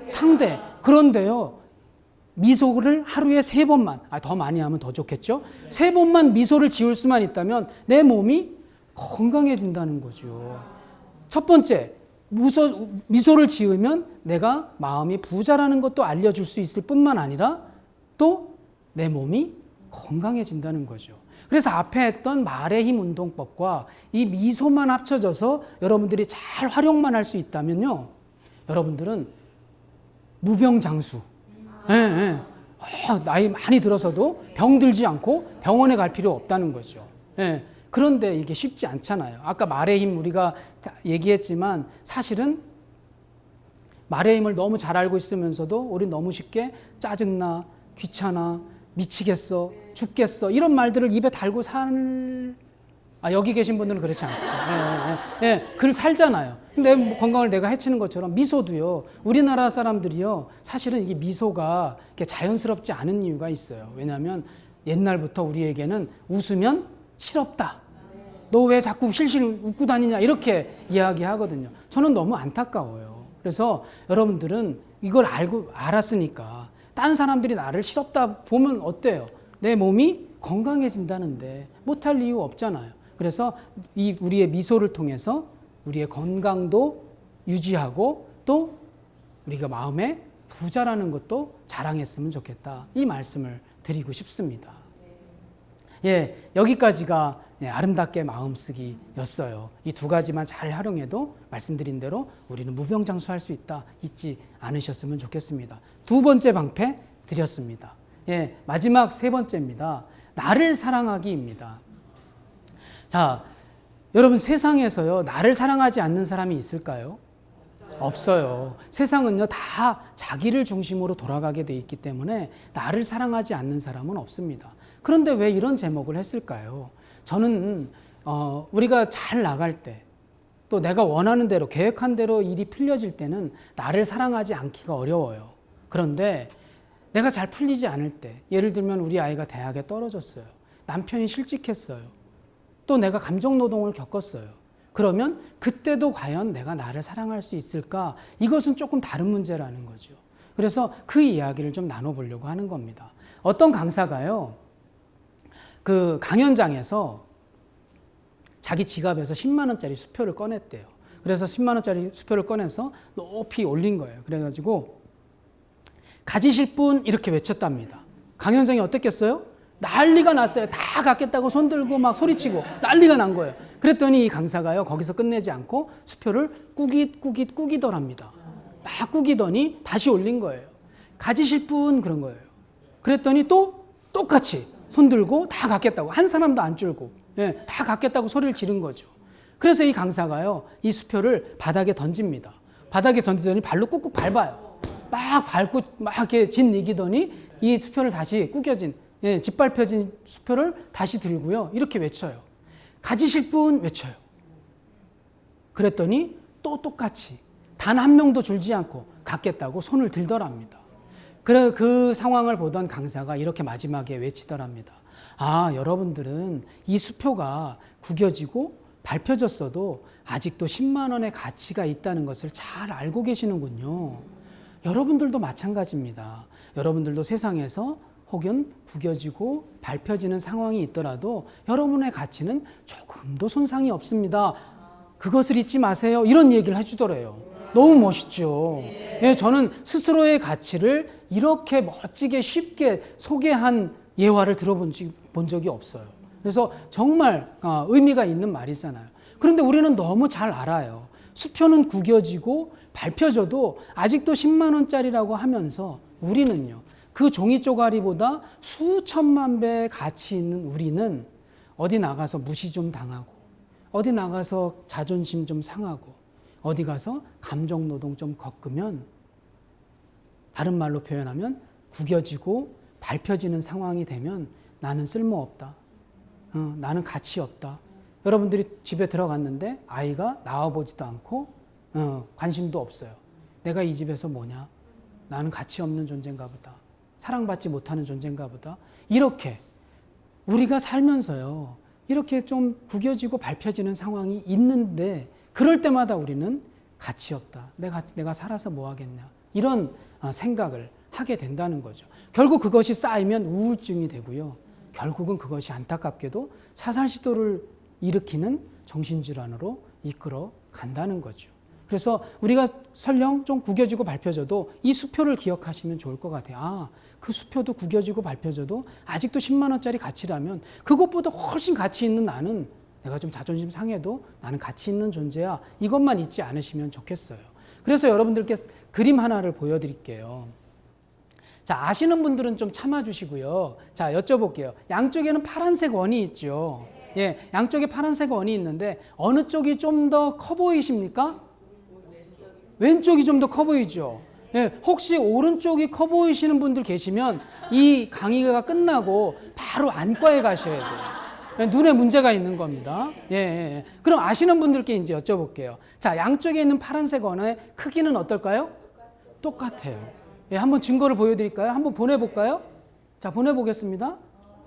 상대. 그런데요, 미소를 하루에 3번만, 더 많이 하면 더 좋겠죠? 3번만 미소를 지을 수만 있다면 내 몸이 건강해진다는 거죠. 첫 번째, 미소를 지으면 내가 마음이 부자라는 것도 알려줄 수 있을 뿐만 아니라 또 내 몸이 건강해진다는 거죠. 그래서 앞에 했던 말의 힘 운동법과 이 미소만 합쳐져서 여러분들이 잘 활용만 할 수 있다면요, 여러분들은 무병장수. 예, 예. 나이 많이 들어서도 병들지 않고 병원에 갈 필요 없다는 거죠. 예. 그런데 이게 쉽지 않잖아요. 아까 말의 힘 우리가 얘기했지만 사실은 말의 힘을 너무 잘 알고 있으면서도 우리 너무 쉽게 짜증나, 귀찮아, 미치겠어, 죽겠어 이런 말들을 입에 달고 여기 계신 분들은 그렇지 않고 그걸 살잖아요. 내 건강을 내가 해치는 것처럼 미소도요, 우리나라 사람들이요, 사실은 이게 미소가 이렇게 자연스럽지 않은 이유가 있어요. 왜냐하면 옛날부터 우리에게는 웃으면 실없다, 너 왜 자꾸 실실 웃고 다니냐 이렇게 이야기하거든요. 저는 너무 안타까워요. 그래서 여러분들은 이걸 알았으니까 딴 사람들이 나를 실없다 보면 어때요? 내 몸이 건강해진다는데 못할 이유 없잖아요. 그래서 우리의 미소를 통해서 우리의 건강도 유지하고 또 우리가 마음에 부자라는 것도 자랑했으면 좋겠다, 이 말씀을 드리고 싶습니다. 예, 여기까지가 아름답게 마음쓰기였어요. 이 2가지만 잘 활용해도 말씀드린 대로 우리는 무병장수할 수 있다, 잊지 않으셨으면 좋겠습니다. 2번째 방패 드렸습니다. 예, 마지막 3번째입니다. 나를 사랑하기입니다. 자, 여러분 세상에서요, 나를 사랑하지 않는 사람이 있을까요? 없어요. 세상은요, 다 자기를 중심으로 돌아가게 돼 있기 때문에 나를 사랑하지 않는 사람은 없습니다. 그런데 왜 이런 제목을 했을까요? 저는 우리가 잘 나갈 때, 또 내가 원하는 대로 계획한 대로 일이 풀려질 때는 나를 사랑하지 않기가 어려워요. 그런데 내가 잘 풀리지 않을 때, 예를 들면 우리 아이가 대학에 떨어졌어요. 남편이 실직했어요. 또 내가 감정노동을 겪었어요. 그러면 그때도 과연 내가 나를 사랑할 수 있을까? 이것은 조금 다른 문제라는 거죠. 그래서 그 이야기를 좀 나눠보려고 하는 겁니다. 어떤 강사가요, 그 강연장에서 자기 지갑에서 10만 원짜리 수표를 꺼냈대요. 그래서 10만 원짜리 수표를 꺼내서 높이 올린 거예요. 그래가지고 가지실 분 이렇게 외쳤답니다. 강연장이 어땠겠어요? 난리가 났어요. 다 갖겠다고 손 들고 막 소리치고 난리가 난 거예요. 그랬더니 이 강사가요, 거기서 끝내지 않고 수표를 꾸기더랍니다. 막 꾸기더니 다시 올린 거예요. 가지실 분, 그런 거예요. 그랬더니 또 똑같이 손 들고 다 갖겠다고, 한 사람도 안 줄고, 다 갖겠다고 소리를 지른 거죠. 그래서 이 강사가요, 이 수표를 바닥에 던집니다. 바닥에 던지더니 발로 꾹꾹 밟아요. 막 밟고 막 이렇게 짓이기더니 이 수표를 다시 꾸겨진 예, 짓밟혀진 수표를 다시 들고요. 이렇게 외쳐요. 가지실 분 외쳐요. 그랬더니 또 똑같이 단 한 명도 줄지 않고 갖겠다고 손을 들더랍니다. 그래 그 상황을 보던 강사가 이렇게 마지막에 외치더랍니다. 아, 여러분들은 이 수표가 구겨지고 밟혀졌어도 아직도 10만 원의 가치가 있다는 것을 잘 알고 계시는군요. 여러분들도 마찬가지입니다. 여러분들도 세상에서 혹은 구겨지고 밟혀지는 상황이 있더라도 여러분의 가치는 조금도 손상이 없습니다. 그것을 잊지 마세요. 이런 얘기를 해주더래요. 너무 멋있죠. 예, 저는 스스로의 가치를 이렇게 멋지게 쉽게 소개한 예화를 들어본 적이 없어요. 그래서 정말 의미가 있는 말이잖아요. 그런데 우리는 너무 잘 알아요. 수표는 구겨지고 밟혀져도 아직도 10만 원짜리라고 하면서 우리는요. 그 종이 쪼가리보다 수천만 배의 가치 있는 우리는 어디 나가서 무시 좀 당하고 어디 나가서 자존심 좀 상하고 어디 가서 감정노동 좀 겪으면 다른 말로 표현하면 구겨지고 밟혀지는 상황이 되면 나는 쓸모없다. 나는 가치 없다. 여러분들이 집에 들어갔는데 아이가 나와보지도 않고 관심도 없어요. 내가 이 집에서 뭐냐? 나는 가치 없는 존재인가 보다. 사랑받지 못하는 존재인가 보다. 이렇게 우리가 살면서요. 이렇게 좀 구겨지고 밟혀지는 상황이 있는데 그럴 때마다 우리는 가치 없다. 내가 살아서 뭐 하겠냐. 이런 생각을 하게 된다는 거죠. 결국 그것이 쌓이면 우울증이 되고요. 결국은 그것이 안타깝게도 사살 시도를 일으키는 정신질환으로 이끌어 간다는 거죠. 그래서 우리가 설령 좀 구겨지고 밟혀져도 이 수표를 기억하시면 좋을 것 같아요. 아, 그 수표도 구겨지고 밟혀져도 아직도 10만 원짜리 가치라면 그것보다 훨씬 가치 있는 나는 내가 좀 자존심 상해도 나는 가치 있는 존재야. 이것만 잊지 않으시면 좋겠어요. 그래서 여러분들께 그림 하나를 보여드릴게요. 자, 아시는 분들은 좀 참아주시고요. 자, 여쭤볼게요. 양쪽에는 파란색 원이 있죠. 예, 양쪽에 파란색 원이 있는데 어느 쪽이 좀 더 커 보이십니까? 왼쪽이 좀 더 커 보이죠. 예, 혹시 오른쪽이 커 보이시는 분들 계시면 이 강의가 끝나고 바로 안과에 가셔야 돼요. 눈에 문제가 있는 겁니다. 예, 예. 그럼 아시는 분들께 이제 여쭤볼게요. 자, 양쪽에 있는 파란색 원의 크기는 어떨까요? 똑같아요. 예, 한번 증거를 보여드릴까요? 한번 보내볼까요? 자, 보내보겠습니다.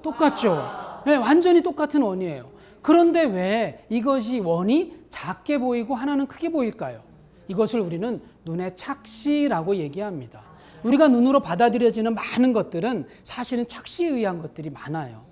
똑같죠? 예, 완전히 똑같은 원이에요. 그런데 왜 이것이 원이 작게 보이고 하나는 크게 보일까요? 이것을 우리는 눈의 착시라고 얘기합니다. 우리가 눈으로 받아들여지는 많은 것들은 사실은 착시에 의한 것들이 많아요.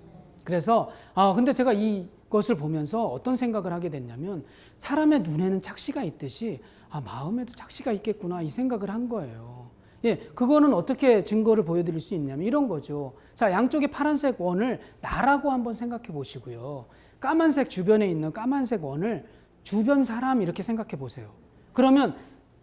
그래서 근데 제가 이것을 보면서 어떤 생각을 하게 됐냐면 사람의 눈에는 착시가 있듯이 마음에도 착시가 있겠구나 이 생각을 한 거예요. 예, 그거는 어떻게 증거를 보여드릴 수 있냐면 이런 거죠. 자, 양쪽에 파란색 원을 나라고 한번 생각해 보시고요. 까만색 주변에 있는 까만색 원을 주변 사람 이렇게 생각해 보세요. 그러면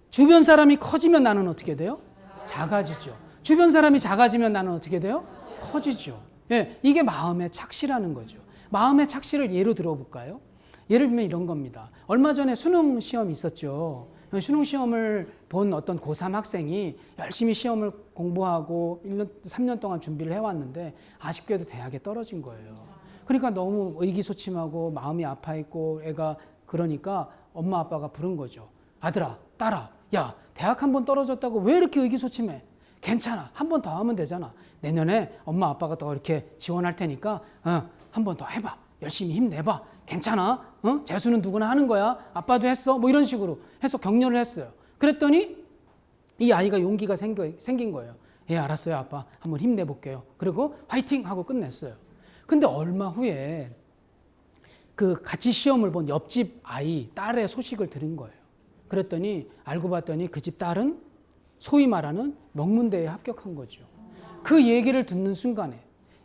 주변 사람이 커지면 나는 어떻게 돼요? 작아지죠. 주변 사람이 작아지면 나는 어떻게 돼요? 커지죠. 예, 이게 마음의 착시라는 거죠. 마음의 착시를 예로 들어볼까요? 예를 들면 이런 겁니다. 얼마 전에 수능 시험이 있었죠. 수능 시험을 본 어떤 고3 학생이 열심히 시험을 공부하고 1년, 3년 동안 준비를 해왔는데 아쉽게도 대학에 떨어진 거예요. 그러니까 너무 의기소침하고 마음이 아파있고 애가 그러니까 엄마 아빠가 부른 거죠. 아들아, 딸아, 야, 대학 한 번 떨어졌다고 왜 이렇게 의기소침해? 괜찮아. 한 번 더 하면 되잖아. 내년에 엄마 아빠가 더 이렇게 지원할 테니까 한 번 더 해봐. 열심히 힘내봐. 괜찮아. 재수는 누구나 하는 거야. 아빠도 했어. 뭐 이런 식으로 해서 격려를 했어요. 그랬더니 이 아이가 용기가 생긴 거예요. 예, 알았어요, 아빠. 한번 힘내볼게요. 그리고 화이팅! 하고 끝냈어요. 근데 얼마 후에 그 같이 시험을 본 옆집 아이, 딸의 소식을 들은 거예요. 그랬더니 알고 봤더니 그 집 딸은 소위 말하는 명문대에 합격한 거죠. 그 얘기를 듣는 순간에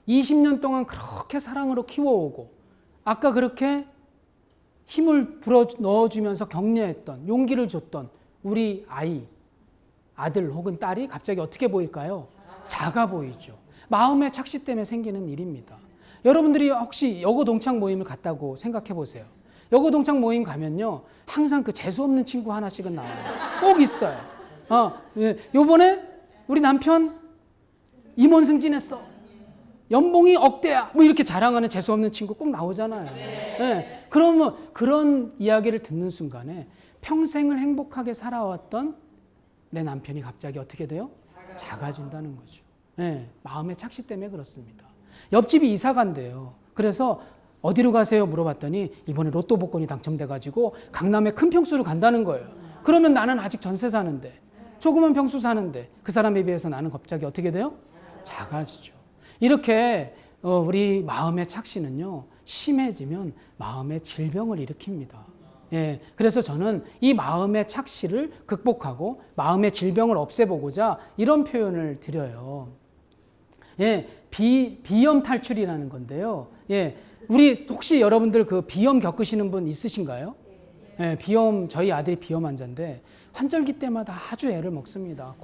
20년 동안 그렇게 사랑으로 키워오고 아까 그렇게 힘을 불어 넣어주면서 격려했던 용기를 줬던 우리 아들 혹은 딸이 갑자기 어떻게 보일까요? 작아 보이죠. 마음의 착시 때문에 생기는 일입니다. 여러분들이 혹시 여고 동창 모임을 갔다고 생각해 보세요. 여고 동창 모임 가면요 항상 그 재수 없는 친구 하나씩은 나와요. 꼭 있어요. 요번에 우리 남편 임원 승진했어. 연봉이 억대야. 뭐 이렇게 자랑하는 재수없는 친구 꼭 나오잖아요. 네. 그러면 그런 이야기를 듣는 순간에 평생을 행복하게 살아왔던 내 남편이 갑자기 어떻게 돼요? 작아진다는 거죠. 네. 마음의 착시 때문에 그렇습니다. 옆집이 이사 간대요. 그래서 어디로 가세요? 물어봤더니 이번에 로또 복권이 당첨돼가지고 강남에 큰 평수로 간다는 거예요. 그러면 나는 아직 전세 사는데, 조그만 평수 사는데 그 사람에 비해서 나는 갑자기 어떻게 돼요? 작아지죠. 이렇게 우리 마음의 착시는요, 심해지면 마음의 질병을 일으킵니다. 예, 그래서 저는 이 마음의 착시를 극복하고 마음의 질병을 없애보고자 이런 표현을 드려요. 예, 비염 탈출이라는 건데요. 예, 우리 혹시 여러분들 그 비염 겪으시는 분 있으신가요? 예, 비염, 저희 아들이 비염 환자인데 환절기 때마다 아주 애를 먹습니다.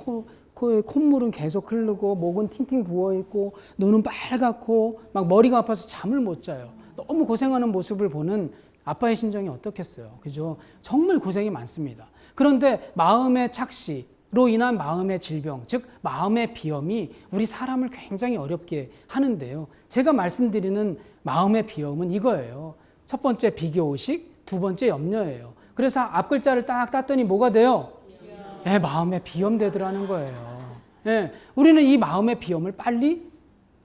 코에 콧물은 계속 흐르고 목은 팅팅 부어있고 눈은 빨갛고 막 머리가 아파서 잠을 못 자요. 너무 고생하는 모습을 보는 아빠의 심정이 어떻겠어요. 그죠? 정말 고생이 많습니다. 그런데 마음의 착시로 인한 마음의 질병, 즉 마음의 비염이 우리 사람을 굉장히 어렵게 하는데요. 제가 말씀드리는 마음의 비염은 이거예요. 첫 번째 비교의식, 두 번째 염려예요. 그래서 앞 글자를 딱 땄더니 뭐가 돼요? 예, 마음의 비염 되더라는 거예요. 예, 우리는 이 마음의 비염을 빨리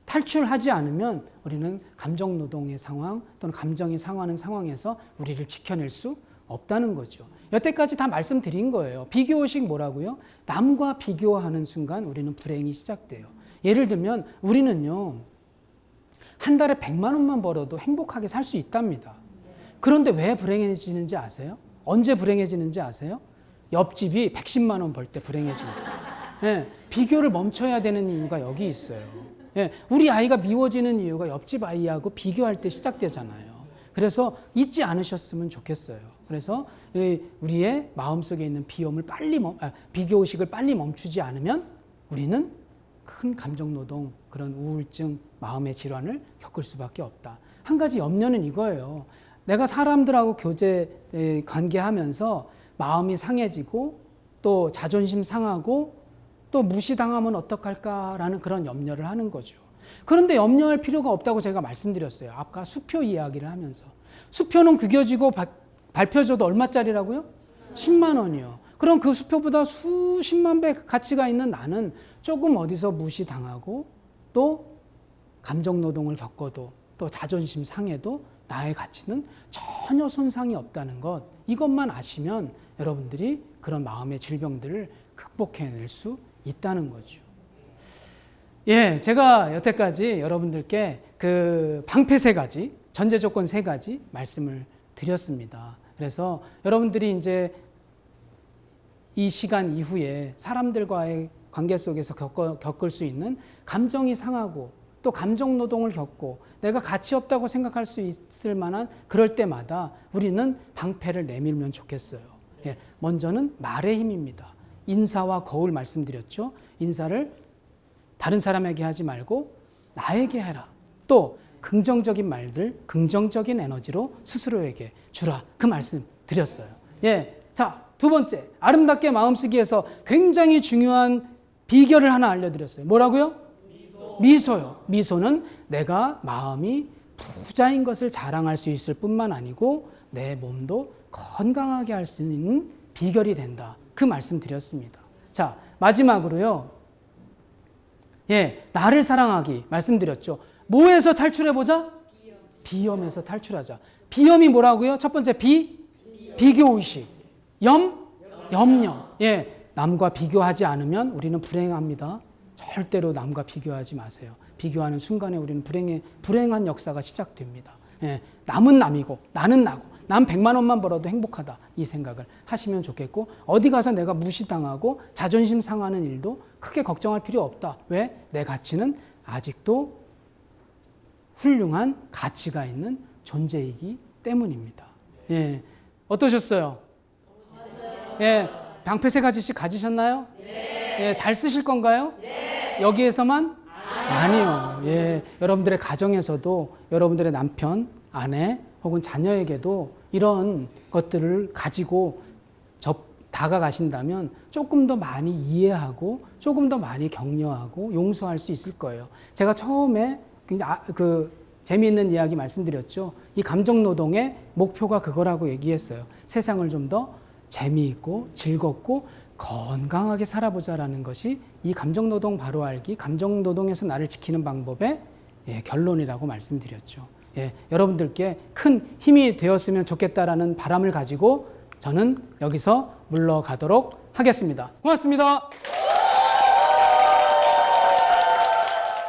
탈출하지 않으면 우리는 감정노동의 상황 또는 감정이 상하는 상황에서 우리를 지켜낼 수 없다는 거죠. 여태까지 다 말씀드린 거예요. 비교의식 뭐라고요? 남과 비교하는 순간 우리는 불행이 시작돼요. 예를 들면 우리는요, 한 달에 100만 원만 벌어도 행복하게 살 수 있답니다. 그런데 왜 불행해지는지 아세요? 언제 불행해지는지 아세요? 옆집이 110만 원 벌 때 불행해진다. 예, 비교를 멈춰야 되는 이유가 여기 있어요. 예, 우리 아이가 미워지는 이유가 옆집 아이하고 비교할 때 시작되잖아요. 그래서 잊지 않으셨으면 좋겠어요. 그래서 우리의 마음속에 있는 비교의식을 빨리 멈추지 않으면 우리는 큰 감정노동, 그런 우울증, 마음의 질환을 겪을 수밖에 없다. 한 가지 염려는 이거예요. 내가 사람들하고 관계하면서 마음이 상해지고 또 자존심 상하고 또 무시당하면 어떡할까라는 그런 염려를 하는 거죠. 그런데 염려할 필요가 없다고 제가 말씀드렸어요. 아까 수표 이야기를 하면서. 수표는 구겨지고 밟혀져도 얼마짜리라고요? 10만 원이요. 그럼 그 수표보다 수십만 배 가치가 있는 나는 조금 어디서 무시당하고 또 감정노동을 겪어도 또 자존심 상해도 나의 가치는 전혀 손상이 없다는 것, 이것만 아시면 여러분들이 그런 마음의 질병들을 극복해낼 수 있다는 거죠. 예, 제가 여태까지 여러분들께 그 방패 3가지, 전제 조건 3가지 말씀을 드렸습니다. 그래서 여러분들이 이제 이 시간 이후에 사람들과의 관계 속에서 겪을 수 있는 감정이 상하고 또 감정 노동을 겪고 내가 가치 없다고 생각할 수 있을 만한 그럴 때마다 우리는 방패를 내밀면 좋겠어요. 예, 먼저는 말의 힘입니다. 인사와 거울 말씀드렸죠. 인사를 다른 사람에게 하지 말고 나에게 해라. 또 긍정적인 말들, 긍정적인 에너지로 스스로에게 주라. 그 말씀 드렸어요. 예, 자, 두 번째, 아름답게 마음쓰기에서 굉장히 중요한 비결을 하나 알려드렸어요. 뭐라고요? 미소요. 미소는 내가 마음이 부자인 것을 자랑할 수 있을 뿐만 아니고 내 몸도 건강하게 할 수 있는 비결이 된다. 그 말씀 드렸습니다. 자, 마지막으로요. 예, 나를 사랑하기 말씀드렸죠. 뭐에서 탈출해보자? 비염에서 탈출하자. 비염이 뭐라고요? 첫 번째 비교의식. 염려. 예, 남과 비교하지 않으면 우리는 불행합니다. 절대로 남과 비교하지 마세요. 비교하는 순간에 우리는 불행한 역사가 시작됩니다. 예, 남은 남이고 나는 나고 난 100만 원만 벌어도 행복하다. 이 생각을 하시면 좋겠고 어디 가서 내가 무시당하고 자존심 상하는 일도 크게 걱정할 필요 없다. 왜? 내 가치는 아직도 훌륭한 가치가 있는 존재이기 때문입니다. 예, 어떠셨어요? 예, 방패 3가지씩 가지셨나요? 예, 잘 쓰실 건가요? 여기에서만? 아니요. 예, 여러분들의 가정에서도 여러분들의 남편, 아내 혹은 자녀에게도 이런 것들을 가지고 다가가신다면 조금 더 많이 이해하고 조금 더 많이 격려하고 용서할 수 있을 거예요. 제가 처음에 굉장히 재미있는 이야기 말씀드렸죠. 이 감정노동의 목표가 그거라고 얘기했어요. 세상을 좀 더 재미있고 즐겁고 건강하게 살아보자라는 것이 이 감정노동 바로 알기, 감정노동에서 나를 지키는 방법의 결론이라고 말씀드렸죠. 여러분들께 큰 힘이 되었으면 좋겠다라는 바람을 가지고 저는 여기서 물러가도록 하겠습니다. 고맙습니다.